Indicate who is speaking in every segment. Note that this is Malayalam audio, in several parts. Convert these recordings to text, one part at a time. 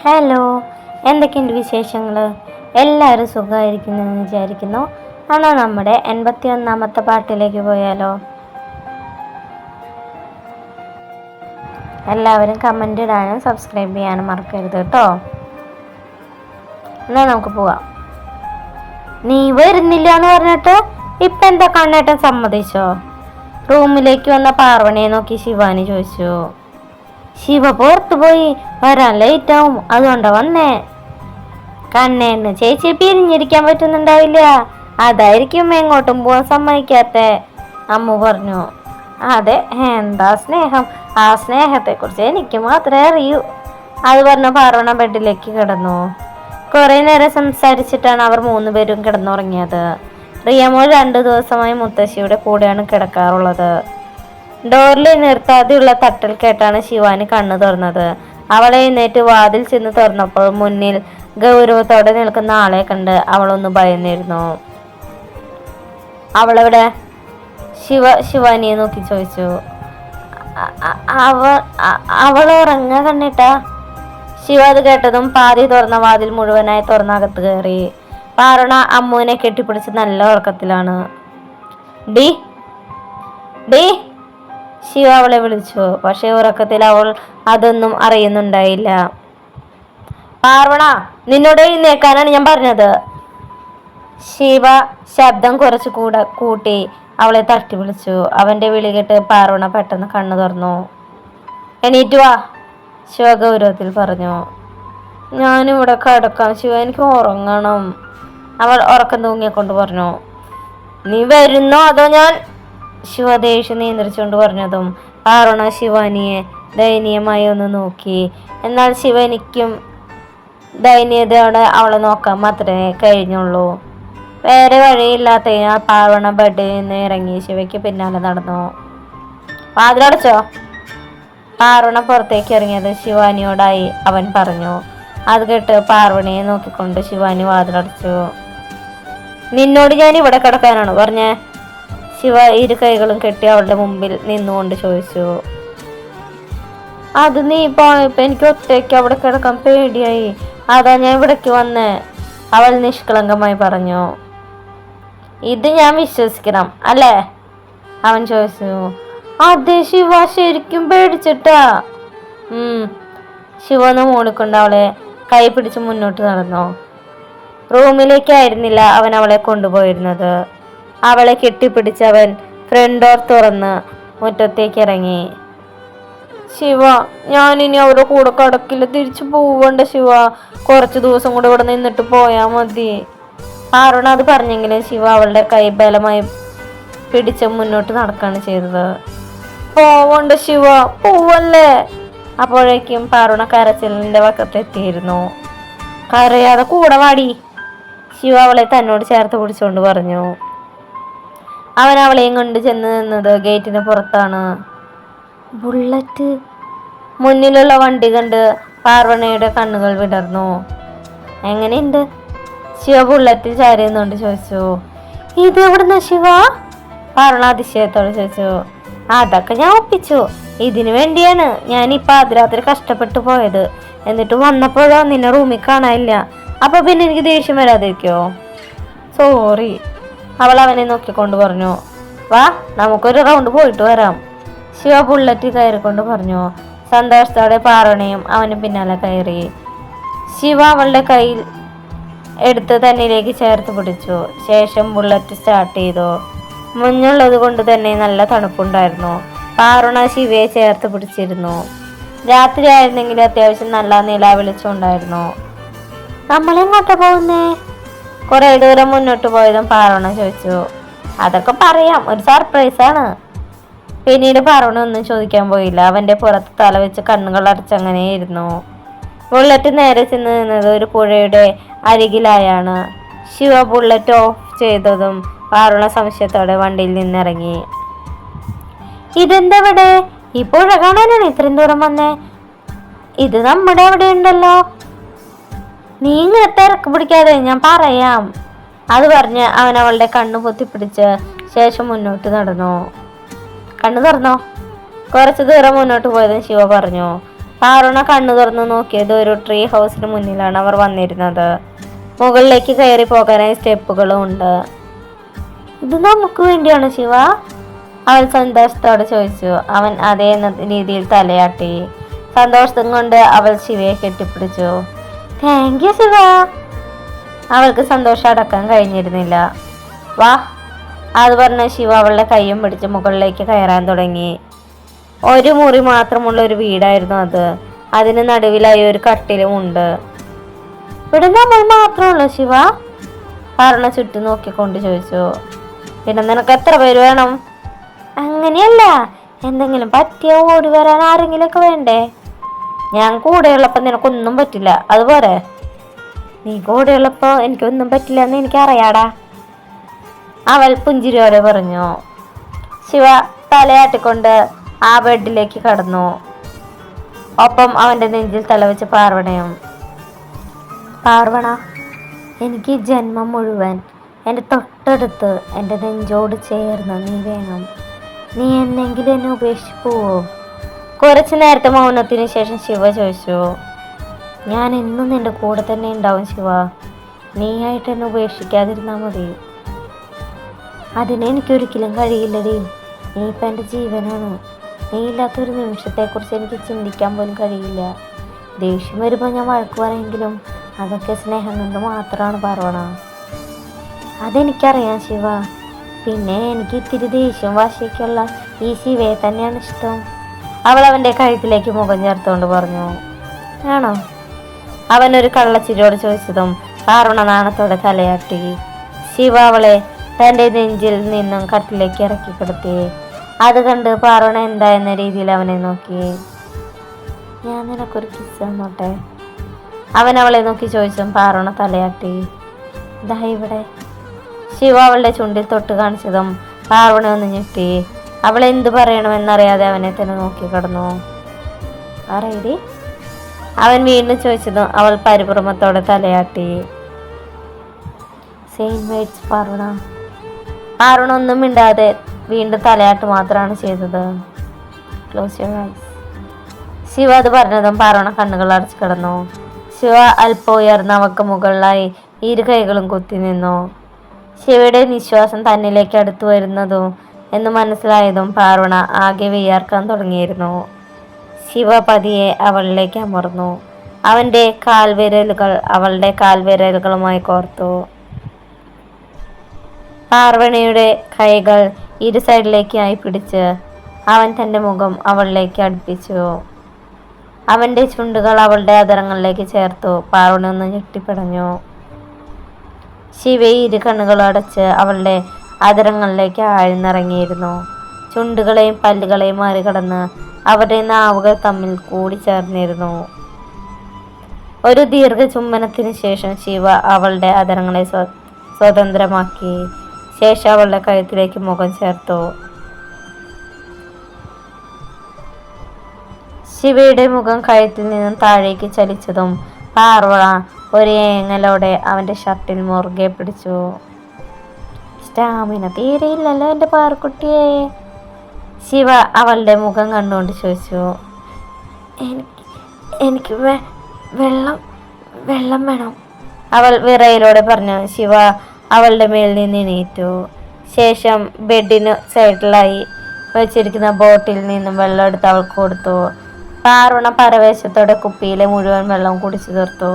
Speaker 1: ഹലോ, എന്തൊക്കെയുണ്ട് വിശേഷങ്ങൾ? എല്ലാവരും സുഖമായിരിക്കുന്നെന്ന് വിചാരിക്കുന്നു. എന്നാൽ നമ്മുടെ 81ാമത്തെ പാട്ടിലേക്ക് പോയാലോ? എല്ലാവരും കമൻ്റ് ഇടാനും സബ്സ്ക്രൈബ് ചെയ്യാനും മറക്കരുത് കേട്ടോ. എന്നാൽ നമുക്ക് പോവാം. നീ വരുന്നില്ല എന്ന് പറഞ്ഞിട്ട് ഇപ്പം എന്താ കണ്ണേട്ടൻ സമ്മതിച്ചോ? റൂമിലേക്ക് വന്ന പാർവണിയെ നോക്കി ശിവാനി ചോദിച്ചു. ശിവ പുറത്തു പോയി, വരാൻ ലേറ്റ് ആവും, അതുകൊണ്ടാ വന്നേ. കണ്ണേന്ന് ചേച്ചി പിരിഞ്ഞിരിക്കാൻ പറ്റുന്നുണ്ടാവില്ല, അതായിരിക്കും എങ്ങോട്ടും പോവാൻ സമ്മതിക്കാത്ത, അമ്മു പറഞ്ഞു. അതെ, എന്താ സ്നേഹം, ആ സ്നേഹത്തെക്കുറിച്ച് എനിക്ക് മാത്രമേ അറിയൂ. അത് പറഞ്ഞ പാർവണ ബെഡിലേക്ക് കിടന്നു. കുറെ നേരം സംസാരിച്ചിട്ടാണ് അവർ 3 പേരും കിടന്നുറങ്ങിയത്. റിയമോൾ 2 ദിവസമായി മുത്തശ്ശിയുടെ കൂടെയാണ് കിടക്കാറുള്ളത്. ഡോറിൽ നിർത്താതെയുള്ള തട്ടൽ കേട്ടാണ് ശിവാനി കണ്ണു തുറന്നത്. അവളെ എഴുന്നേറ്റ് വാതിൽ ചെന്ന് തുറന്നപ്പോൾ മുന്നിൽ ഗൗരവത്തോടെ നിൽക്കുന്ന ആളെ കണ്ട് അവളൊന്ന് ഭയന്നിരുന്നു. അവളെവിടെ? ശിവാനിയെ നോക്കി ചോദിച്ചു. അവൾ ഉറങ്ങ കണ്ണിട്ടാ. ശിവ അത് കേട്ടതും പാതി തുറന്ന വാതിൽ മുഴുവനായി തുറന്നകത്ത് കയറി. പാർവണ അമ്മുവിനെ കെട്ടിപ്പിടിച്ച് നല്ല ഉറക്കത്തിലാണ്. ഡി ഡി ശിവ അവളെ വിളിച്ചു. പക്ഷെ ഉറക്കത്തിൽ അവൾ അതൊന്നും അറിയുന്നുണ്ടായില്ല. പാർവണ, നിന്നോട് എഴുന്നേൽക്കാനാണ് ഞാൻ പറഞ്ഞത്. ശിവ ശബ്ദം കുറച്ച് കൂട്ടി അവളെ തട്ടി വിളിച്ചു. അവന്റെ വിളി കേട്ട് പാർവണ പെട്ടെന്ന് കണ്ണു തുറന്നു. എണീറ്റ് വാ, ശിവ ഗൗരവത്തിൽ പറഞ്ഞു. ഞാനിവിടെ കിടക്കാം ശിവ, എനിക്ക് ഉറങ്ങണം, അവൾ ഉറക്കം തൂങ്ങിക്കൊണ്ട് പറഞ്ഞു. നീ വരുന്നോ അതോ ഞാൻ? ശിവ ദേഷ്യം നിയന്ത്രിച്ചുകൊണ്ട് പറഞ്ഞതും പാർവണ ശിവാനിയെ ദയനീയമായി ഒന്ന് നോക്കി. എന്നാൽ ശിവനിക്കും ദയനീയതയോടെ അവളെ നോക്കാൻ മാത്രമേ കഴിഞ്ഞുള്ളൂ. വേറെ വഴിയില്ലാത്തതിനാൽ പാർവണ ബെഡിൽ നിന്ന് ഇറങ്ങി ശിവയ്ക്ക് പിന്നാലെ നടന്നു. വാതിലടച്ചോ? പാർവണ പുറത്തേക്ക് ഇറങ്ങിയത് ശിവാനിയോടായി അവൻ പറഞ്ഞു. അത് കേട്ട് പാർവണിയെ നോക്കിക്കൊണ്ട് ശിവാനി വാതിലടച്ചു. നിന്നോട് ഞാൻ ഇവിടെ കിടക്കാനാണ് പറഞ്ഞേ? ശിവ 2 കൈകളും കെട്ടി അവളുടെ മുമ്പിൽ നിന്നുകൊണ്ട് ചോദിച്ചു. അത് നീ പോയപ്പോ എനിക്ക് ഒറ്റയ്ക്ക് അവിടെ കിടക്കാൻ പേടിയായി, അതാ ഞാൻ ഇവിടേക്ക് വന്നേ, അവൾ നിഷ്കളങ്കമായി പറഞ്ഞു. ഇത് ഞാൻ വിശ്വസിക്കണം അല്ലേ? അവൻ ചോദിച്ചു. അതെ ശിവ, ശരിക്കും പേടിച്ചിട്ടാ. ശിവ ഒന്ന് മൂളിക്കൊണ്ട് അവളെ കൈ പിടിച്ച് മുന്നോട്ട് നടന്നു. റൂമിലേക്കായിരുന്നില്ല അവൻ അവളെ കൊണ്ടുപോയിരുന്നത്. അവളെ കെട്ടിപ്പിടിച്ചവൻ ഫ്രണ്ട് ഡോർ തുറന്ന് മുറ്റത്തേക്ക് ഇറങ്ങി. ശിവ, ഞാനിനി അവരുടെ കൂടെ കടക്കില്ല, തിരിച്ചു പോവണ്ട ശിവ, കുറച്ച് ദിവസം കൂടെ ഇവിടെ നിന്നിട്ട് പോയാ മതി. പാർവണ അത് പറഞ്ഞെങ്കിലും ശിവ അവളുടെ കൈ ബലമായി പിടിച്ച് മുന്നോട്ട് നടക്കുകയാണ് ചെയ്തത്. പോവണ്ട ശിവ, പോവല്ലേ. അപ്പോഴേക്കും പാർവണ കരച്ചിലിന്റെ വക്കത്തെത്തിയിരുന്നു. കരയാതെ കൂടെ വാടി, ശിവ അവളെ തന്നോട് ചേർത്ത് പിടിച്ചുകൊണ്ട് പറഞ്ഞു. അവൻ അവളെയും കൊണ്ട് ചെന്ന് നിന്നത് ഗേറ്റിന് പുറത്താണ്. ബുള്ളറ്റ്! മുന്നിലുള്ള വണ്ടി കണ്ട് പാർവണയുടെ കണ്ണുകൾ വിടർന്നു. എങ്ങനെയുണ്ട്? ശിവ ബുള്ളറ്റിൽ ചാരിയെന്നുകൊണ്ട് ചോദിച്ചു. ഇത് എവിടുന്ന ശിവ? പാർവണ അതിശയത്തോടെ ചോദിച്ചു. അതൊക്കെ ഞാൻ ഒപ്പിച്ചു, ഇതിനു വേണ്ടിയാണ് ഞാനിപ്പോ അതിരാത്രി കഷ്ടപ്പെട്ടു പോയത്. എന്നിട്ട് വന്നപ്പോഴോ നിന്നെ റൂമിൽ കാണാനില്ല, അപ്പൊ പിന്നെ എനിക്ക് ദേഷ്യം വരാതിരിക്കോ? സോറി, അവൾ അവനെ നോക്കിക്കൊണ്ട് പറഞ്ഞു. വാ, നമുക്കൊരു റൗണ്ട് പോയിട്ട് വരാം, ശിവ ബുള്ളറ്റ് കയറിക്കൊണ്ട് പറഞ്ഞു. സന്തോഷത്തോടെ പാർവണയും അവന് പിന്നാലെ കയറി. ശിവ അവളുടെ കയ്യിൽ എടുത്ത് തന്നിലേക്ക് ചേർത്ത് പിടിച്ചു. ശേഷം ബുള്ളറ്റ് സ്റ്റാർട്ട് ചെയ്തു. മുന്നുള്ളത് കൊണ്ട് തന്നെ നല്ല തണുപ്പുണ്ടായിരുന്നു. പാർവണ ശിവയെ ചേർത്ത് പിടിച്ചിരുന്നു. രാത്രി ആയിരുന്നെങ്കിലും അത്യാവശ്യം നല്ല നില വെളിച്ചമുണ്ടായിരുന്നു. നമ്മളെങ്ങോട്ടാ പോകുന്നേ? കുറെ ദൂരം മുന്നോട്ട് പോയതും പാർവണ ചോദിച്ചു. അതൊക്കെ പറയാം, ഒരു സർപ്രൈസാണ്. പിന്നീട് പാർവണ ഒന്നും ചോദിക്കാൻ പോയില്ല. അവന്റെ പുറത്ത് തല വെച്ച് കണ്ണുകൾ അടച്ചങ്ങനെയിരുന്നു. ബുള്ളറ്റ് നേരെ ചെന്ന് നിന്നത് ഒരു പുഴയുടെ അരികിലായാണ്. ശിവ ബുള്ളറ്റ് ഓഫ് ചെയ്തതും പാർവണ സംശയത്തോടെ വണ്ടിയിൽ നിന്നിറങ്ങി. ഇതെന്താ ഇവിടെ? ഈ പുഴ കാണാനാണ് ഇത്രയും ദൂരം വന്നേ? ഇത് നമ്മുടെ അവിടെ ഉണ്ടല്ലോ. നീ ഇങ്ങനെ തിരക്ക് പിടിക്കാതെ, ഞാൻ പറയാം. അത് പറഞ്ഞ് അവൻ അവളുടെ കണ്ണു പൊത്തിപ്പിടിച്ച് ശേഷം മുന്നോട്ട് നടന്നു. കണ്ണു തുറന്നോ? കുറച്ചു ദൂരം മുന്നോട്ട് പോയതും ശിവ പറഞ്ഞു. പാറുണ കണ്ണു തുറന്നു നോക്കിയത് ഒരു ട്രീ ഹൗസിന് മുന്നിലാണ് അവർ വന്നിരുന്നത്. മുകളിലേക്ക് കയറി പോകാനായി സ്റ്റെപ്പുകളും ഉണ്ട്. ഇത് നമുക്ക് വേണ്ടിയാണ് ശിവ? അവൾ സന്തോഷത്തോടെ ചോദിച്ചു. അവൻ അതേ രീതിയിൽ തലയാട്ടി. സന്തോഷം കൊണ്ട് അവൾ ശിവയെ കെട്ടിപ്പിടിച്ചു. Thank you Shiva. അവൾക്ക് സന്തോഷം അടക്കാൻ കഴിഞ്ഞിരുന്നില്ല. വാ, അത് പറഞ്ഞ ശിവ അവളുടെ കൈയും പിടിച്ച് മുകളിലേക്ക് കയറാൻ തുടങ്ങി. ഒരു മുറി മാത്രമുള്ള ഒരു വീടായിരുന്നു അത്. അതിന് നടുവിലായി ഒരു കട്ടിലും ഉണ്ട്. ഇവിടെ നമ്മൾ മാത്രമല്ലോ ശിവ? പാറുണ ചുറ്റും നോക്കിക്കൊണ്ട് ചോദിച്ചു. പിന്നെ നിനക്ക് എത്ര പേര് വേണം? അങ്ങനെയല്ല, എന്തെങ്കിലും പറ്റിയ ഓടി വരാൻ ആരെങ്കിലും ഒക്കെ വേണ്ടേ? ഞാൻ കൂടെയുള്ളപ്പോ നിനക്കൊന്നും പറ്റില്ല, അതുപോലെ നീ കൂടെയുള്ളപ്പോ എനിക്കൊന്നും പറ്റില്ല എന്ന് എനിക്കറിയാടാ, അവൾ പുഞ്ചിരിയോടെ പറഞ്ഞു. ശിവ തലയാട്ടിക്കൊണ്ട് ആ ബെഡിലേക്ക് കടന്നു. ഒപ്പം അവന്റെ നെഞ്ചിൽ തലവെച്ച് പാർവണയും. പാർവണ, എനിക്ക് ജന്മം മുഴുവൻ എൻ്റെ തൊട്ടടുത്ത് എൻ്റെ നെഞ്ചോട് ചേർന്ന് നീ വേണം. നീ എന്നെങ്കിലും എന്നെ ഉപേക്ഷിച്ചു പോവോ? കുറച്ചു നേരത്തെ മൗനത്തിന് ശേഷം ശിവ ചോദിച്ചു. ഞാൻ എന്നും നിന്റെ കൂടെ തന്നെ ഉണ്ടാവും ശിവ. നീയായിട്ട് എന്നെ ഉപേക്ഷിക്കാതിരുന്നാൽ മതി. അതിനെനിക്കൊരിക്കലും കഴിയില്ലടി. നീ ഇപ്പം എൻ്റെ ജീവനാണ്. നീ ഇല്ലാത്തൊരു നിമിഷത്തെക്കുറിച്ച് എനിക്ക് ചിന്തിക്കാൻ പോലും കഴിയില്ല. ദേഷ്യം വരുമ്പോൾ ഞാൻ വഴക്ക് പറയെങ്കിലും അതൊക്കെ സ്നേഹം കൊണ്ട് മാത്രമാണ് പാർവണ. അതെനിക്കറിയാം ശിവ. പിന്നെ എനിക്ക് ഇത്തിരി ദേഷ്യം വാശിക്കുള്ള ഈ ശിവയെ തന്നെയാണ് ഇഷ്ടം, അവൾ അവൻ്റെ കഴുത്തിലേക്ക് മുഖം ചേർത്തുകൊണ്ട് പറഞ്ഞു. ആണോ? അവനൊരു കള്ളച്ചിരിയോട് ചോദിച്ചതും പാർവണ നാണത്തോടെ തലയാട്ടി. ശിവ അവളെ തൻ്റെ നെഞ്ചിൽ നിന്നും കട്ടിലേക്ക് ഇറക്കി കിടത്തി. അത് കണ്ട് പാർവണ എന്താ എന്ന രീതിയിൽ അവനെ നോക്കി. ഞാൻ നിനക്കൊരു കിസ് തന്നോട്ടെ? അവൻ അവളെ നോക്കി ചോദിച്ചും പാർവണ തലയാട്ടി. ദാ ഇവിടെ. ശിവ അവളുടെ ചുണ്ടിൽ തൊട്ട് കാണിച്ചതും പാർവണ ഒന്ന് ഞെട്ടി. അവൾ എന്ത് പറയണമെന്നറിയാതെ അവനെ തന്നെ നോക്കി കിടന്നു. അറിയടി? അവൻ വീണ്ടും ചോദിച്ചതും അവൾ പരിഭ്രമത്തോടെ തലയാട്ടി. Same words Parvana. പാർവണ ഒന്നും മിണ്ടാതെ വീണ്ടും തലയാട്ട് മാത്രമാണ് ചെയ്തത്. Close your eyes. ശിവ അത് പറഞ്ഞതും പാർവണ കണ്ണുകൾ അടച്ചു കിടന്നു. ശിവ അല്പം ഉയർന്ന് അവൾക്ക് മുകളിലായി ഇരു കൈകളും കുത്തി നിന്നു. ശിവയുടെ നിശ്വാസം തന്നിലേക്ക് അടുത്തു വരുന്നതും എന്ന് മനസ്സിലായതും പാർവണ ആകെ വിയർക്കാൻ തുടങ്ങിയിരുന്നു. ശിവ പതിയെ അവളിലേക്ക് അമർന്നു. അവൻ്റെ കാൽവിരലുകൾ അവളുടെ കാൽവിരലുകളുമായി കോർത്തു. പാർവണയുടെ കൈകൾ ഇരു സൈഡിലേക്കായി പിടിച്ച് അവൻ തൻ്റെ മുഖം അവളിലേക്ക് അടുപ്പിച്ചു. അവൻ്റെ ചുണ്ടുകൾ അവളുടെ അധരങ്ങളിലേക്ക് ചേർത്തു. പാർവണ ഒന്ന് ഞെട്ടിപ്പിടഞ്ഞു. ശിവ ഇരു കണ്ണുകൾ അടച്ച് അവളുടെ അധരങ്ങളിലേക്ക് ആഴ്ന്നിറങ്ങിയിരുന്നു. ചുണ്ടുകളെയും പല്ലുകളെയും മറികടന്ന് അവരുടെ നാവുകൾ തമ്മിൽ കൂടിച്ചേർന്നിരുന്നു. ഒരു ദീർഘ ചുംബനത്തിന് ശേഷം ശിവ അവളുടെ അധരങ്ങളെ സ്വതന്ത്രമാക്കി. ശേഷം അവളുടെ കഴുത്തിലേക്ക് മുഖം ചേർത്തു. ശിവയുടെ മുഖം കഴുത്തിൽ നിന്നും താഴേക്ക് ചലിച്ചതും പാർവണ ഒരു ഏങ്ങലോടെ അവൻ്റെ ഷർട്ടിൽ മുറുകെ പിടിച്ചു. സ്റ്റാമിന തീരെയില്ലല്ലോ എൻ്റെ പാർക്കുട്ടിയെ, ശിവ അവളുടെ മുഖം കണ്ടുകൊണ്ട് ചോദിച്ചു. എനിക്ക് വെള്ളം വേണം, അവൾ വിറയിലൂടെ പറഞ്ഞു. ശിവ അവളുടെ മേൽ നിന്ന് എണീറ്റു. ശേഷം ബെഡിന് സൈഡിലായി വെച്ചിരിക്കുന്ന ബോട്ടിൽ നിന്നും വെള്ളം എടുത്ത് അവൾക്ക് കൊടുത്തു. പാർവണ പരവേശത്തോടെ കുപ്പിയിലെ മുഴുവൻ വെള്ളം കുടിച്ചു തീർത്തു.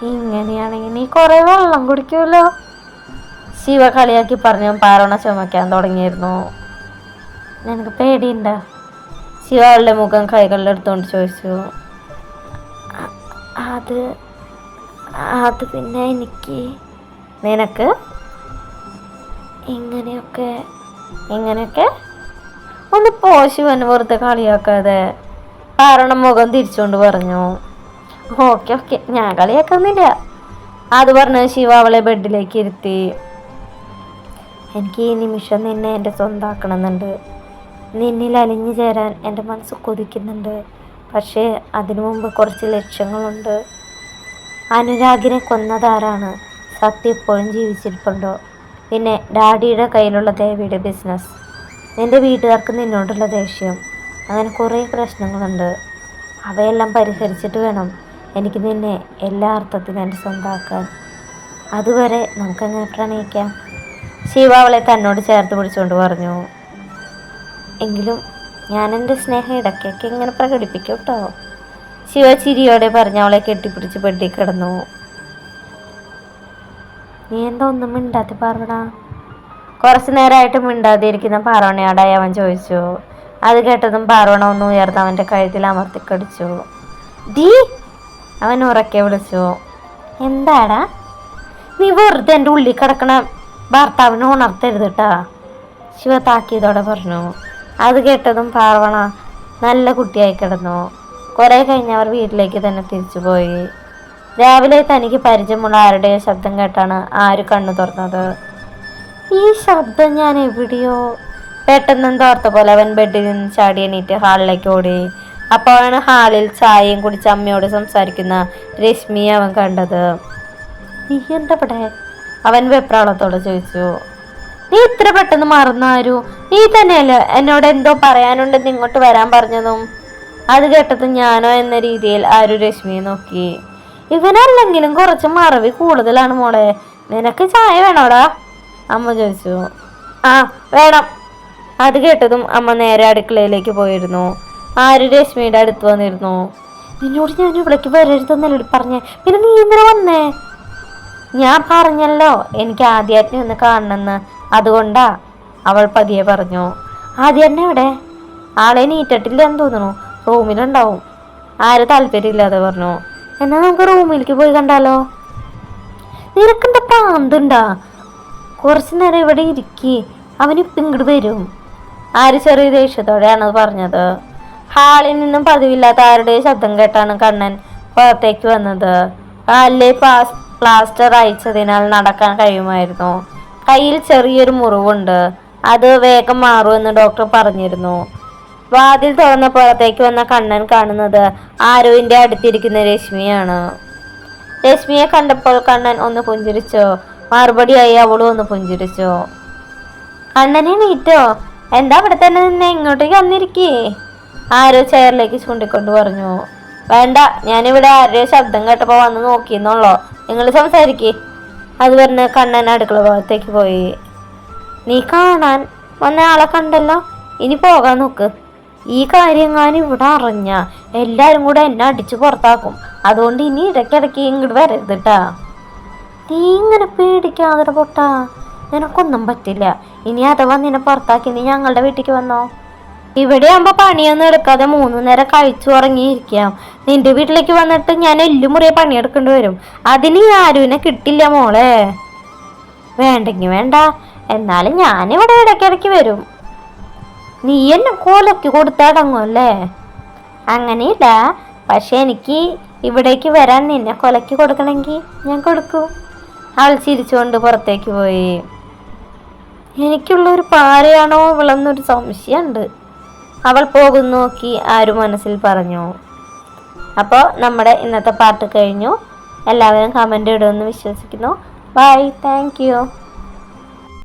Speaker 1: ഇങ്ങനെയാണെങ്കിൽ നീ കുറെ വെള്ളം കുടിക്കുമല്ലോ, ശിവ കളിയാക്കി പറഞ്ഞു. പാർവണ ചുമക്കാൻ തുടങ്ങിയിരുന്നു. നിനക്ക് പേടിയുണ്ടോ? ശിവ അവളുടെ മുഖം കൈകളിലെടുത്തുകൊണ്ട് ചോദിച്ചു. അത് പിന്നെ നിനക്ക് ഇങ്ങനെയൊക്കെ ഒന്ന് ശിവന് വെറുതെ കളിയാക്കാതെ, പാർവണ മുഖം തിരിച്ചുകൊണ്ട് പറഞ്ഞു. ഓക്കെ ഞാൻ കളിയാക്കുന്നില്ല, അത് പറഞ്ഞ് ശിവ അവളെ ബെഡിലേക്ക് ഇരുത്തി. എനിക്ക് ഈ നിമിഷം നിന്നെ എൻ്റെ സ്വന്തമാക്കണമെന്നുണ്ട്. നിന്നിൽ അലിഞ്ഞു ചേരാൻ എൻ്റെ മനസ്സ് കൊതിക്കുന്നുണ്ട്. പക്ഷേ അതിനു മുമ്പ് കുറച്ച് ലക്ഷ്യങ്ങളുണ്ട്. അനുരാഗിനെ കൊന്നതാരാണ്? സത്യം ഇപ്പോഴും ജീവിച്ചിരിപ്പുണ്ടോ? പിന്നെ ഡാഡിയുടെ കയ്യിലുള്ള ദേവിയുടെ ബിസിനസ്, നിൻ്റെ വീട്ടുകാർക്ക് നിന്നോടുള്ള ദേഷ്യം, അങ്ങനെ കുറേ പ്രശ്നങ്ങളുണ്ട്. അവയെല്ലാം പരിഹരിച്ചിട്ട് വേണം എനിക്ക് നിന്നെ എല്ലാ അർത്ഥത്തിലും എൻ്റെ സ്വന്തമാക്കാൻ. അതുവരെ നമുക്കങ്ങനെ പ്രണയിക്കാം. ശിവ അവളെ തന്നോട് ചേർത്ത് പിടിച്ചുകൊണ്ട് പറഞ്ഞു. എങ്കിലും ഞാൻ എൻ്റെ സ്നേഹം ഇടയ്ക്കൊക്കെ ഇങ്ങനെ പ്രകടിപ്പിക്കും കേട്ടോ. ശിവ ചിരിയോടെ പറഞ്ഞ് അവളെ കെട്ടിപ്പിടിച്ച് ബെഡിൽ കിടന്നു. നീ എന്താ ഒന്നും മിണ്ടാതെ പാർവണ? കുറച്ചു നേരമായിട്ട് മിണ്ടാതെ ഇരിക്കുന്ന പാർവണയോടായി അവൻ ചോദിച്ചു. അത് കേട്ടതും പാർവണ ഒന്ന് ഉയർന്ന് അവൻ്റെ കഴുത്തിൽ അമർത്തിക്കടിച്ചു. ഡീ, അവൻ ഉറക്കെ വിളിച്ചു. എന്താടാ? നീ വെറുതെ എൻ്റെ ഉള്ളിൽ കിടക്കണ ഭർത്താവിനെ ഉണർത്തരുതിട്ടാ, ശിവ താക്കിയതോടെ പറഞ്ഞു. അത് കേട്ടതും പാർവണ നല്ല കുട്ടിയായി കിടന്നു. കുറെ കഴിഞ്ഞ് അവർ വീട്ടിലേക്ക് തന്നെ തിരിച്ചുപോയി. രാവിലെ തനിക്ക് പരിചയമുള്ള ആരുടെയോ ശബ്ദം കേട്ടാണ് ആര് കണ്ണു തുറന്നത്. ഈ ശബ്ദം ഞാൻ എവിടെയോ, പെട്ടെന്നെന്തോ ഓർത്ത പോലെ അവൻ ബെഡിൽ നിന്ന് ചാടി എണീറ്റ് ഹാളിലേക്ക് ഓടി. അപ്പോഴാണ് ഹാളിൽ ചായയും കുടിച്ച് അമ്മയോട് സംസാരിക്കുന്ന രശ്മിയെ അവൻ കണ്ടത്. നീ എന്താ ഇവിടെ? അവൻ വെപ്രാളത്തോടെ ചോദിച്ചു. നീ ഇത്ര പെട്ടെന്ന് മറന്നാരു? നീ തന്നെയല്ലേ എന്നോട് എന്തോ പറയാനുണ്ടെന്ന് ഇങ്ങോട്ട് വരാൻ പറഞ്ഞതും? അത് കേട്ടത് ഞാനോ എന്ന രീതിയിൽ ആരു രശ്മിയെ നോക്കി. ഇവനല്ലെങ്കിലും കുറച്ച് മറവി കൂടുതലാണ് മോളെ. നിനക്ക് ചായ വേണോടാ? അമ്മ ചോദിച്ചു. ആ വേണം. അത് കേട്ടതും അമ്മ നേരെ അടുക്കളയിലേക്ക് പോയിരുന്നു. ആര് രശ്മിയുടെ അടുത്ത് വന്നിരുന്നു. നിന്നോട് ഞാൻ ഇവിടേക്ക് വരരുതെന്നല്ലേ പറഞ്ഞേ, പിന്നെ നീ എന്തിനാ വന്നേ? ഞാൻ പറഞ്ഞല്ലോ എനിക്ക് ആദ്യാജ്ഞ ഒന്ന് കാണണമെന്ന്, അതുകൊണ്ടാ, അവൾ പതിയെ പറഞ്ഞു. ആദ്യാജ്ഞ എവിടെ? ആളെ നീറ്റിട്ടില്ലെന്ന് തോന്നുന്നു, റൂമിലുണ്ടാവും. ആര് താല്പര്യമില്ലാതെ പറഞ്ഞു. എന്നാ നമുക്ക് റൂമിലേക്ക് പോയി കണ്ടാലോ? നിനക്കെന്താ പ്രാന്തുണ്ടാ? കുറച്ചു നേരം ഇവിടെ ഇരിക്കി, അവനിപ്പം ഇങ്ങോട്ട് വരും. ആര് ചെറിയ ദേഷ്യത്തോടെയാണ് പറഞ്ഞത്. ഹാളിൽ നിന്നും പതിവില്ലാത്ത ആരുടെ ശബ്ദം കേട്ടാണ് കണ്ണൻ പുറത്തേക്ക് വന്നത്. കാലിലെ പ്ലാസ്റ്റർ അയച്ചതിനാൽ നടക്കാൻ കഴിയുമായിരുന്നു. കയ്യിൽ ചെറിയൊരു മുറിവുണ്ട്, അത് വേഗം മാറുമെന്ന് ഡോക്ടർ പറഞ്ഞിരുന്നു. വാതിൽ തുറന്ന പുറത്തേക്ക് വന്ന കണ്ണൻ കാണുന്നത് ആരുവിന്റെ അടുത്തിരിക്കുന്ന രശ്മിയാണ്. രശ്മിയെ കണ്ടപ്പോൾ കണ്ണൻ ഒന്ന് പുഞ്ചിരിച്ചു. മറുപടിയായി അവളും ഒന്ന് പുഞ്ചിരിച്ചു. കണ്ണനെ നീറ്റോ? എന്താ ഇവിടെ തന്നെ നിന്നെ? ഇങ്ങോട്ടേക്ക് വന്നിരിക്കേ, ആരോ ചെയറിലേക്ക് ചൂണ്ടിക്കൊണ്ട് പറഞ്ഞു. വേണ്ട, ഞാനിവിടെ ആരുടെയോ ശബ്ദം കേട്ടപ്പോൾ വന്ന് നോക്കിയെന്നുള്ളോ, നിങ്ങൾ സംസാരിക്കേ. അത് പറഞ്ഞ് കണ്ണൻ അടുക്കള ഭാഗത്തേക്ക് പോയി. നീ കാണാൻ വന്ന ആളെ കണ്ടല്ലോ, ഇനി പോകാൻ നോക്ക്. ഈ കാര്യങ്ങാനും ഇവിടെ അറിഞ്ഞ എല്ലാരും കൂടെ എന്നെ അടിച്ചു പുറത്താക്കും. അതുകൊണ്ട് ഇനി ഇടയ്ക്കിടയ്ക്ക് ഇങ്ങോട്ട് വരരുതിട്ടാ. നീ ഇങ്ങനെ പേടിക്കാതെ പൊട്ടാ, നിനക്കൊന്നും പറ്റില്ല. ഇനി അഥവാ നിന്നെ പുറത്താക്കി നീ ഞങ്ങളുടെ വീട്ടിലേക്ക് വന്നോ? ഇവിടെ ആകുമ്പോ പണിയൊന്നും എടുക്കാതെ 3 നേരം കഴിച്ചു ഉറങ്ങിയിരിക്കാം. നിന്റെ വീട്ടിലേക്ക് വന്നിട്ട് ഞാൻ എല്ലുമുറിയെ പണിയെടുക്കേണ്ടി വരും. അതിന് ആരുവിനെ കിട്ടില്ല മോളെ. വേണ്ടെങ്കി വേണ്ട, എന്നാലും ഞാനിവിടെ ഇടയ്ക്കിടയ്ക്ക് വരും. നീ എന്നെ കൊലക്ക് കൊടുത്തടങ്ങുമല്ലേ? അങ്ങനെയില്ല, പക്ഷെ എനിക്ക് ഇവിടേക്ക് വരാൻ നിന്നെ കൊലക്ക് കൊടുക്കണമെങ്കിൽ ഞാൻ കൊടുക്കൂ. അവൾ ചിരിച്ചുകൊണ്ട് പുറത്തേക്ക് പോയി. എനിക്കുള്ളൊരു പാരയാണോ ഇവളെന്നൊരു സംശയമുണ്ട്. അവൾ പോകുന്നു നോക്കി ആരും മനസ്സിൽ പറഞ്ഞു. അപ്പോൾ നമ്മുടെ ഇന്നത്തെ പാട്ട് കഴിഞ്ഞു. എല്ലാവരും കമൻ്റ് ഇടുമെന്ന് വിശ്വസിക്കുന്നു. Bye, thank U.